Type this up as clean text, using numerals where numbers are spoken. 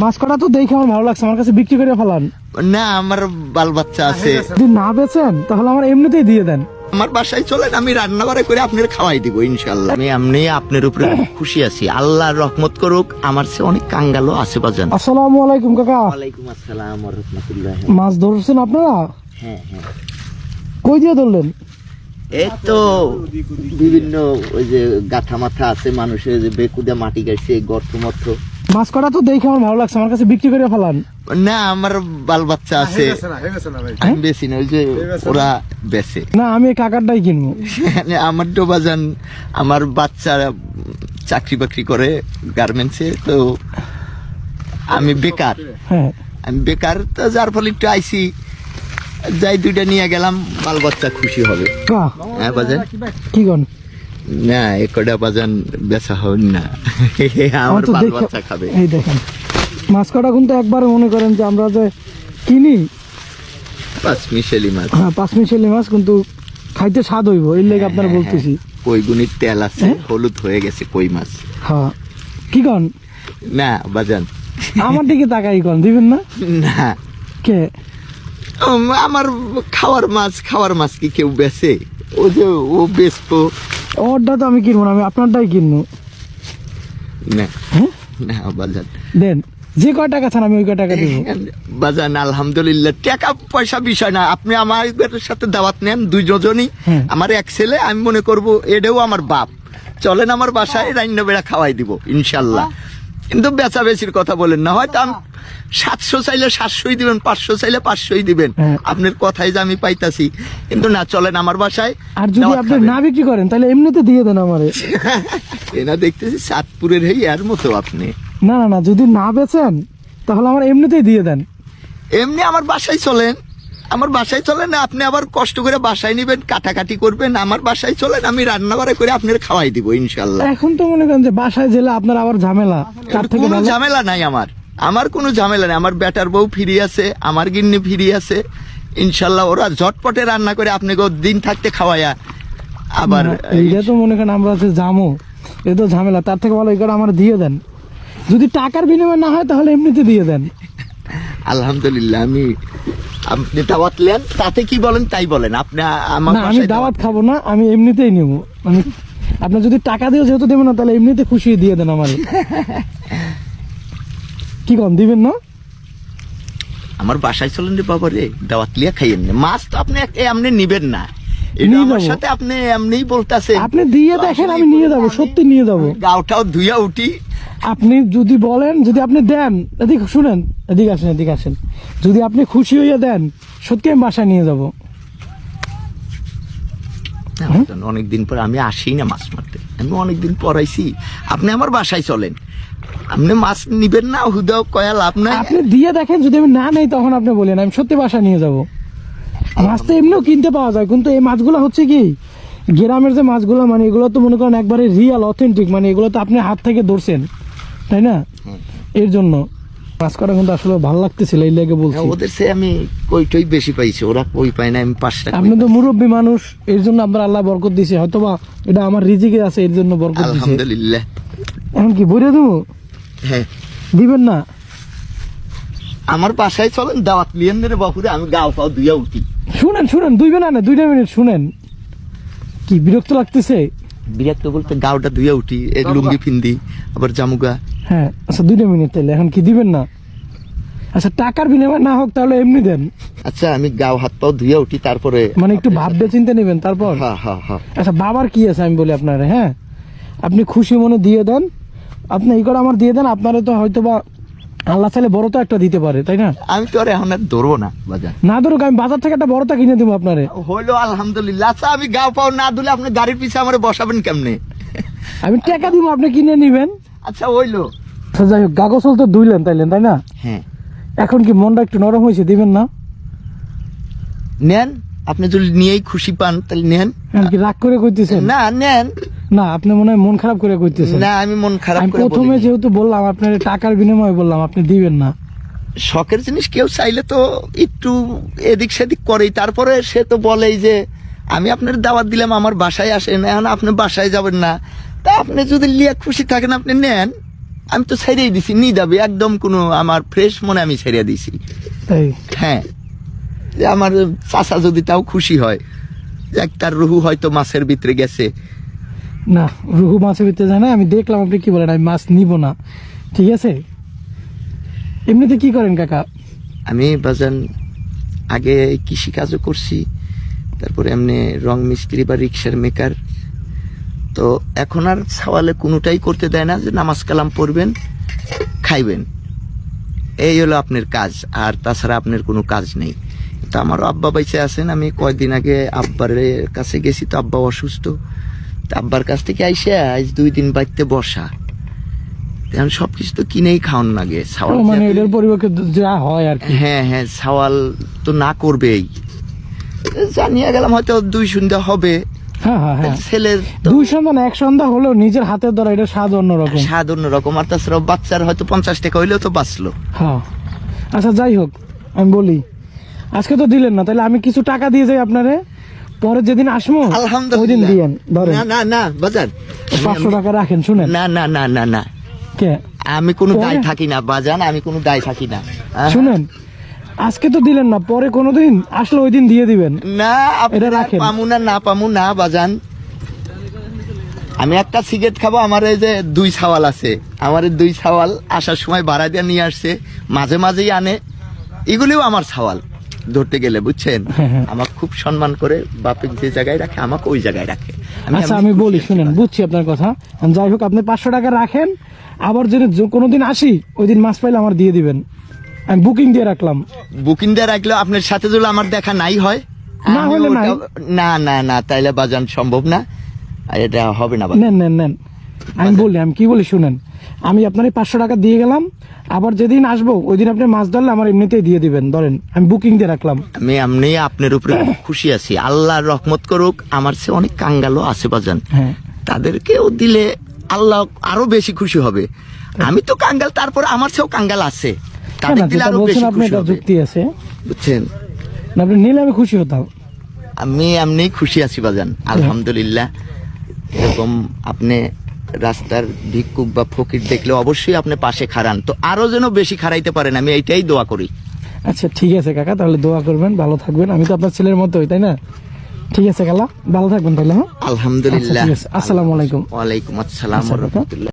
মাছ কটা তো দেখে আমার ভালো লাগছে, আমার কাছে বিক্রি করে ফেলান। না, আমার বাল বাচ্চা আছে। যদি না বেচেন তাহলে আমার এমনিতেই দিয়ে দেন। আমার বাসায় চলেন, আমি রান্না বাড়া করে আপনার খাওয়াই দিব ইনশাল্লাহ। আমি এমনি আপনার উপরে খুশি আছি, আল্লাহর রহমত করুক। আমার চেয়ে অনেক কাঙ্গালও আছে বাজান। আসসালামু আলাইকুম কাকা। ওয়ালাইকুম আসসালাম ওয়া রাহমাতুল্লাহ। মাছ ধরছেন আপনারা? হ্যাঁ হ্যাঁ, কই দিয়ে ধরলেন? এই তো বিভিন্ন ওই যে গাথা মাথা আছে মানুষের, যে বেকুদা মাটি গাইছে গর্ত মর্ত। মাছ কটা তো দেখে আমার ভালো লাগছে, আমার কাছে বিক্রি করে ফেলান। না, আমার বাল বাচ্চা আছে, আমি বেশি না, ওই যে ওরা বেচে। না, আমি এই কাকারটাই কিনবো। আমার তো বাজান, আমার বাচ্চা চাকরি বাকরি করে গার্মেন্টসে, তো আমি বেকার। হ্যাঁ, আমি বেকার, তো যার ফলে একটু আইসি, যাই দুইটা নিয়ে গেলাম, বাল বাচ্চা খুশি হবে। বাহ, হ্যাঁ বাজান, কি কন? না এ কটা বাজান বেচা হবে না, আমার তো বাল দেখে- বাচ্চা খাবে। এই দেখেন মাছ কটা কিন্তু একবার মনে করেন যে আমরা যে কিনি, পাঁচ মিশেলি মাছ, হ্যাঁ 5 মিশালি মাছ, কিন্তু খাইতে স্বাদ হইব, এই লেগে আপনারা বলতেছি। কই গুনির তেল আছে, হলুদ হয়ে গেছে কই মাছ। হ্যাঁ, কি কন? না বাজান, আমার দিকে তাকাই কন, দিবেন না? না কে? আমার খাওয়ার মাছ কি কেউ বেচে? ও যে ও বেচবো ওরটা তো আমি কিনবো না, আমি আপনারটাই কিনবো। না। হ্যাঁ, না বাজান, দেন যে কয় টাকা চান আমি ওই কয় টাকা দিব। বাজান আলহামদুলিল্লাহ, টাকা পয়সা বিষয় না। আপনি আমার সাথে দাওয়াত নেন, দুইজনই, হ্যাঁ। আমার এক ছেলে, আমি মনে করব এটাও আমার বাপ। চলেন আমার বাসায়, রান্না বেড়া খাওয়াই দিব ইনশাল্লাহ। কিন্তু বেচা বেচির কথা বলেন না, হয়তো আমি 700 চাইলে 700ই দিবেন, 500 চাইলে 500ই দিবেন, হ্যাঁ। আপনার কথাই যে আমি পাইতাছি। কিন্তু না, চলেন আমার বাসায়। আর যদি দাওয়াত আপনি খাবেন। না বিক্রি করেন তাহলে এমনিতে দিয়ে দেন আমারে। এনা দেখতেছি চাঁদপুরের হেই এর মতো আপনি। না না না, যদি না বেচেন তাহলে আমার এমনিতেই দিয়ে দেন। এমনি আমার বাসায় চলেন, আমার বাসায় চলেন, আপনি আবার কষ্ট করে বাসায় নিবেন, কাটাকাটি করবেন, আমার বাসায় চলেন, আমি রান্না বাড়া করে আপনার খাওয়াই দিব ইনশাল্লাহ। এখন তো মনে করেন যে বাসায় গেলে আপনার আবার ঝামেলা, তার থেকে কোনো ভালো- ঝামেলা নাই আমার কোনো ঝামেলা নাই। আমার বেটার বউ ফিরি আছে, আমার গিন্নি ফিরি আছে ইনশাল্লাহ। ওরা ঝটপটে রান্না করে আপনাকে দিন থাকতে খাওয়ায়া আবার। না, এইটা তো মনে করেন আমরা যে জামো, এ তো ঝামেলা, তার থেকে ভালো এগুলো আমার দিয়ে দেন। যদি টাকার বিনিময় না হয় তাহলে এমনিতে দিয়ে দেন। আলহামদুলিল্লাহ, আপনি দাওয়াত নেন, তাতে কি বলেন তাই বলেন। আপনি আমার না, আমি বাসায় দাওয়াত খাবো না, আমি এমনিতেই নিব। আমি আপনি যদি টাকা দিয়ে যেহেতু দেবেন না, তাহলে এমনিতে খুশি দিয়ে দেন আমার। কি কম দিবেন না? আমার বাসায় চলেন রে বাবা রে, দাওয়াত লিয়া খাইয়েন না। মাছ তো আপনি এমনি নিবেন না, এটা নিয়ে আমার যাবো। সাথে আপনি এমনিই বলতেছেন। আপনি দিয়ে দেখেন, আমি নিয়ে যাবো, সত্যি নিয়ে যাবো। গাওটাও ধুইয়া উঠি। আপনি যদি বলেন, যদি আপনি দেন, এদিকে শুনেন, এদিকে আসেন, এদিকে আসেন, যদি আপনি খুশি হইয়া দেন, সত্যি আমি বাসায় নিয়ে যাবো। অনেকদিন পর আমি আসি না মাছ মারতে, আমি অনেকদিন পর আইছি। আপনি আমার বাসায় চলেন, আপনি মাছ নিবেন না, হুদাও কয়া লাভ নাই। আপনি দিয়ে দেখেন, যদি আমি না নেই তখন আপনি বলেন, আমি সত্যি বাসায় নিয়ে যাবো। মাছ তো এমনিও কিনতে পাওয়া যায়, কিন্তু এই মাছগুলো হচ্ছে কি গ্রামের যে মাছগুলো, মানে এগুলো তো মনে করেন একবারে রিয়েল অথেন্টিক, মানে এগুলো তো আপনি হাত থেকে ধরছেন, তাই না? এর জন্য মাছ করা কিন্তু আসলে ভালো লাগতেছিল, এই লেগে বলছি। ওদের সে আমি কইটই বেশি পাইছি, ওরা কই পায় না, আমি 5 টাকা। আপনি তো মুরব্বী মানুষ, এর জন্য আপনার আল্লাহ বরকত দিছে, হয়তোবা এটা আমার রিজিকে আছে, এর জন্য বরকত দিছে। আলহামদুলিল্লাহ। এখন কি বইরে দেবো? হ্যাঁ, দিবেন না? আমার বাসায় চলেন, দাওয়াত লিয়েন রে বাপুরে, আমি গাও পাও ধুইয়া উঠি। শুনেন শুনেন, দুইবেন না, 2 মিনিট শুনেন। কি বিরক্ত লাগতেছে? বিরক্ত বলতে গাওটা ধুইয়া উঠি, এই লুঙ্গি ফিন্দি আবার জামুগা। হ্যাঁ, আচ্ছা 2 মিনিট, তাহলে এখন কি দিবেন না? আচ্ছা, টাকার বিনিময় না হোক তাহলে এমনি দেন। আচ্ছা, আমি গাও হাত পাও ধুইয়া উঠি, তারপরে মানে একটু ভাববে চিন্তা নেবেন তারপর। হ্যাঁ হ্যাঁ হ্যাঁ। আচ্ছা, বাবার কি আছে আমি বলি আপনারে, হ্যাঁ আপনি খুশি মনে দিয়ে দেন, আপনি এই করে আমার দিয়ে দেন, আপনারে তো হয়তো বা আল্লাহ চাইলে বড় তো একটা দিতে পারে, তাই না? আমি তো আর এখন আর ধরবো না বাজার। না ধরুক, আমি বাজার থেকে একটা বড়টা কিনে দেবো আপনারে। হইলো আলহামদুলিল্লাহ। আচ্ছা, আমি গাও পাও না ধুলে আপনি গাড়ির পিছে আমার বসাবেন কেমনে? আমি টাকা দিব, আপনি কিনে নিবেন। আচ্ছা হইলো। আচ্ছা, যাই হোক, কাগজ তো ধুইলেন তাইলেন, তাই না? হ্যাঁ, এখন কি মনটা একটু নরম হয়েছে, দিবেন না? নেন, আপনি যদি নিয়েই খুশি পান তাহলে নেন। এখন কি রাগ করে কইতেছেন? না নেন। না, আপনি মনে হয় মন খারাপ করে কইতেছেন। না, আমি মন খারাপ আমি করে প্রথমে বলিনি। যেহেতু বললাম আপনার টাকার বিনিময়ে বললাম, আপনি দিবেন না। শখের জিনিস কেউ চাইলে তো একটু এদিক সেদিক করেই, তারপরে সে তো বলেই যে আমি আপনার দাওয়াত দিলাম, আমার বাসায় আসেন, এখন আপনি বাসায় যাবেন না, তা আপনি যদি লিয়া খুশি থাকেন আপনি নেন। আমি তো ছেড়েই দিছি, নিদাবে একদম কোনো আমার ফ্রেশ মনে আমি ছেড়ে দিছি। তাই হ্যাঁ, যে আমার চাচা যদি তাও খুশি হয় যে তার রুহু হয়তো মাছের ভিতরে গেছে। না, রুহু মাছের ভিতরে যায় না, আমি দেখলাম আপনি কি বলেন, আমি মাছ নিব না, ঠিক আছে। এমনিতে কি করেন কাকা? আমি বাজান আগে কৃষি কাজও করছি, তারপরে এমনি রং মিস্ত্রি বা রিক্সার মেকার। তো এখন আর সওয়ালে কোনোটাই করতে দেয় না, যে নামাজ কালাম পড়বেন, খাইবেন, এই হলো আপনার কাজ, আর তাছাড়া আপনার কোনো কাজ নেই। তো আমারও আব্বা বাইচে আছেন, আমি কয়েকদিন আগে আব্বার কাছে গেছি, তো আব্বা অসুস্থ, তো আব্বার কাছ থেকে আইসে আজ 2 দিন বাড়িতে বসা, এখন সবকিছু তো কিনেই খাওয়ান লাগে। ও, মানে এটার পরিবর্তে যা হয় আর কি। হ্যাঁ হ্যাঁ, সওয়াল তো না করবেই, জানিয়ে গেলাম হয়তো 2 সন্ধ্যা হবে। হ্যাঁ হ্যাঁ হ্যাঁ, ছেলের 2 সন্ধ্যা না 1 সন্ধ্যা হলেও নিজের হাতের দ্বারা এটা স্বাদ অন্যরকম। স্বাদ অন্যরকম, আর তাছাড়া বাচ্চার হয়তো 50 টাকা হইলেও তো বাঁচলো। হ্যাঁ, আচ্ছা যাই হোক, আমি বলি আজকে তো দিলেন না, তাহলে আমি কিছু টাকা দিয়ে যাই আপনারে, পরে যেদিন আসবো ওই দিন আলহামদুলিল্লাহ। দিয়েন, ধরেন না না না বাজার, 500 টাকা রাখেন। শুনেন, না না না না না, কে আমি কোনো পরে? দায় থাকি না বাজান, আমি কোনো দায় থাকি না। শুনেন, আজকে তো দিলেন না, পরে কোনোদিন আসলে ওই দিন দিয়ে দিবেন। না, এটা রাখেন। পামু না পামু না বাজান। আমি একটা সিগারেট খাবো, আমার এই যে 2 সওয়াল আছে, আমার 2 সওয়াল আসার সময় ভাড়া দিয়ে নিয়ে আসছে, মাঝে মাঝেই আনে, এগুলিও আমার সওয়াল ধরতে গেলে, বুঝছেন। হ্যাঁ, হ্যাঁ। আমার খুব সম্মান করে, বাপে যে জায়গায় রাখে আমাকে ওই জায়গায় রাখে। আচ্ছা এমনি আমি খুশি বলি, আছি শুনেন, বাজান। বুঝছি আপনার কথা। যাই হোক, আপনি 500 টাকা রাখেন, আবার যদি কোনোদিন আসি ওই দিন মাছ পাইলে আমার দিয়ে দিবেন, আমি বুকিং দিয়ে রাখলাম। বুকিং দিয়ে রাখলে আপনার সাথে যদি আমার দেখা নাই হয়, না আমি হলে নাই। না না না, তাইলে বাজান সম্ভব না, আর এটা হবে না বাজান। নেন নেন নেন, আমি বলি, আমি কি বলি শুনেন, আমি আপনার 500 টাকা দিয়ে গেলাম, আবার যেদিন আসবো ওই দিন আপনি মাছ ধরলে আমার এমনিতেই দিয়ে দিবেন, ধরেন আমি বুকিং দিয়ে রাখলাম। আমি এমনি আপনার উপরে খুব খুশি আছি, আল্লাহ রহমত করুক। আমার সে অনেক কাঙ্গালও আছে বাজান, হ্যাঁ, তাদেরকেও দিলে আল্লাহ আরো বেশি খুশি হবে। আমি তো কাঙ্গাল, তারপর আমার সেও কাঙ্গাল আছে, তাদের না, দিলে যেটা আরো বলছেন বেশি আপনি খুশি এটা হবে, যুক্তি আছে, বুঝছেন। না আপনি নিলে আমি খুশি হতাম। আমি এমনি খুশি আছি বাজান, আলহামদুলিল্লাহ। এরকম আপনি রাস্তার ভিক্ষুক বা ফকির দেখলে অবশ্যই আপনি পাশে খাড়ান, তো আরো যেন বেশি খাড়াইতে পারেন, আমি এইটাই দোয়া করি। আচ্ছা ঠিক আছে কাকা, তাহলে দোয়া করবেন, ভালো থাকবেন, আমি তো আপনার ছেলের মতোই, তাই না? ঠিক আছে কালা, ভালো থাকবেন তাহলে। হ্যাঁ, আলহামদুলিল্লাহ। আচ্ছা, ঠিক আছে। আসসালামু আলাইকুম। ওয়ালাইকুম আসসালাম আচ্ছা, ওয়া রাহমাতুল্লাহ।